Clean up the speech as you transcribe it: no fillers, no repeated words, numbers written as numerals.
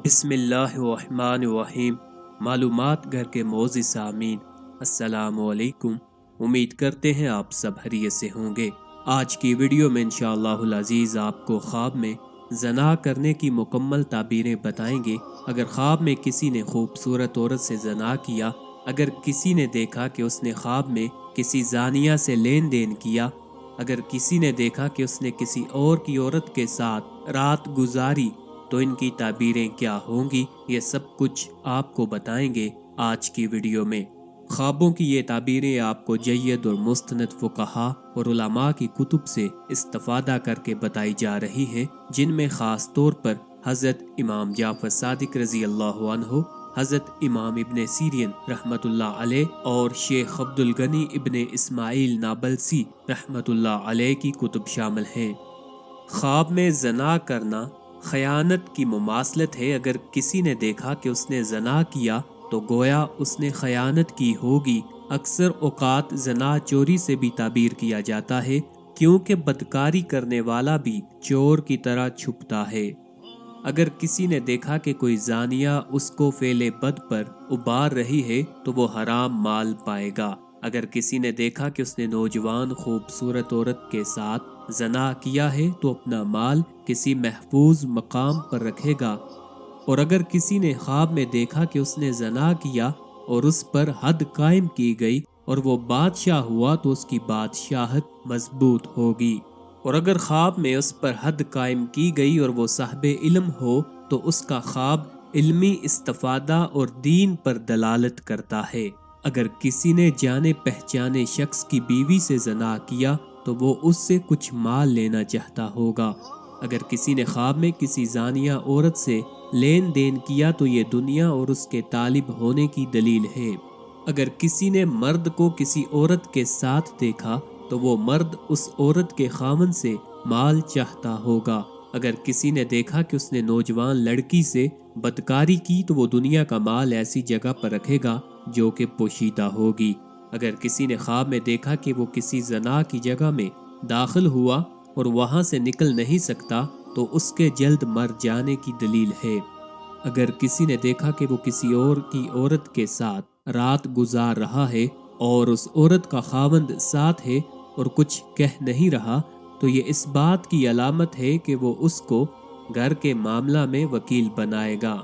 بسم اللہ الرحمن الرحیم۔ معلومات گھر کے معزز سامعین، السلام علیکم۔ امید کرتے ہیں آپ سب خیریت سے ہوں گے۔ آج کی ویڈیو میں انشاءاللہ العزیز آپ کو خواب میں زنا کرنے کی مکمل تعبیریں بتائیں گے۔ اگر خواب میں کسی نے خوبصورت عورت سے زنا کیا، اگر کسی نے دیکھا کہ اس نے خواب میں کسی زانیہ سے لین دین کیا، اگر کسی نے دیکھا کہ اس نے کسی اور کی عورت کے ساتھ رات گزاری، تو ان کی تعبیریں کیا ہوں گی، یہ سب کچھ آپ کو بتائیں گے آج کی ویڈیو میں۔ خوابوں کی یہ تعبیریں آپ کو جید اور مستند فقہا اور علماء کی کتب سے استفادہ کر کے بتائی جا رہی ہیں، جن میں خاص طور پر حضرت امام جعفر صادق رضی اللہ عنہ، حضرت امام ابن سیرین رحمت اللہ علیہ اور شیخ عبد الغنی ابن اسماعیل نابلسی رحمت اللہ علیہ کی کتب شامل ہیں۔ خواب میں زنا کرنا خیانت کی مماثلت ہے۔ اگر کسی نے دیکھا کہ اس نے زنا کیا تو گویا اس نے خیانت کی ہوگی۔ اکثر اوقات زنا چوری سے بھی تعبیر کیا جاتا ہے، کیونکہ بدکاری کرنے والا بھی چور کی طرح چھپتا ہے۔ اگر کسی نے دیکھا کہ کوئی زانیہ اس کو فعل بد پر ابار رہی ہے تو وہ حرام مال پائے گا۔ اگر کسی نے دیکھا کہ اس نے نوجوان خوبصورت عورت کے ساتھ زنا کیا ہے تو اپنا مال کسی محفوظ مقام پر رکھے گا۔ اور اگر کسی نے خواب میں دیکھا کہ اس نے زنا کیا اور اس پر حد قائم کی گئی اور وہ بادشاہ ہوا تو اس کی بادشاہت مضبوط ہوگی۔ اور اگر خواب میں اس پر حد قائم کی گئی اور وہ صاحب علم ہو تو اس کا خواب علمی استفادہ اور دین پر دلالت کرتا ہے۔ اگر کسی نے جانے پہچانے شخص کی بیوی سے زنا کیا تو وہ اس سے کچھ مال لینا چاہتا ہوگا۔ اگر کسی نے خواب میں کسی زانیہ عورت سے لین دین کیا تو یہ دنیا اور اس کے طالب ہونے کی دلیل ہے۔ اگر کسی نے مرد کو کسی عورت کے ساتھ دیکھا تو وہ مرد اس عورت کے خاوند سے مال چاہتا ہوگا۔ اگر کسی نے دیکھا کہ اس نے نوجوان لڑکی سے بدکاری کی تو وہ دنیا کا مال ایسی جگہ پر رکھے گا جو کہ پوشیدہ ہوگی۔ اگر کسی نے خواب میں دیکھا کہ وہ کسی زنا کی جگہ میں داخل ہوا اور وہاں سے نکل نہیں سکتا تو اس کے جلد مر جانے کی دلیل ہے۔ اگر کسی نے دیکھا کہ وہ کسی اور کی عورت کے ساتھ رات گزار رہا ہے اور اس عورت کا خاوند ساتھ ہے اور کچھ کہہ نہیں رہا تو یہ اس بات کی علامت ہے کہ وہ اس کو گھر کے معاملہ میں وکیل بنائے گا۔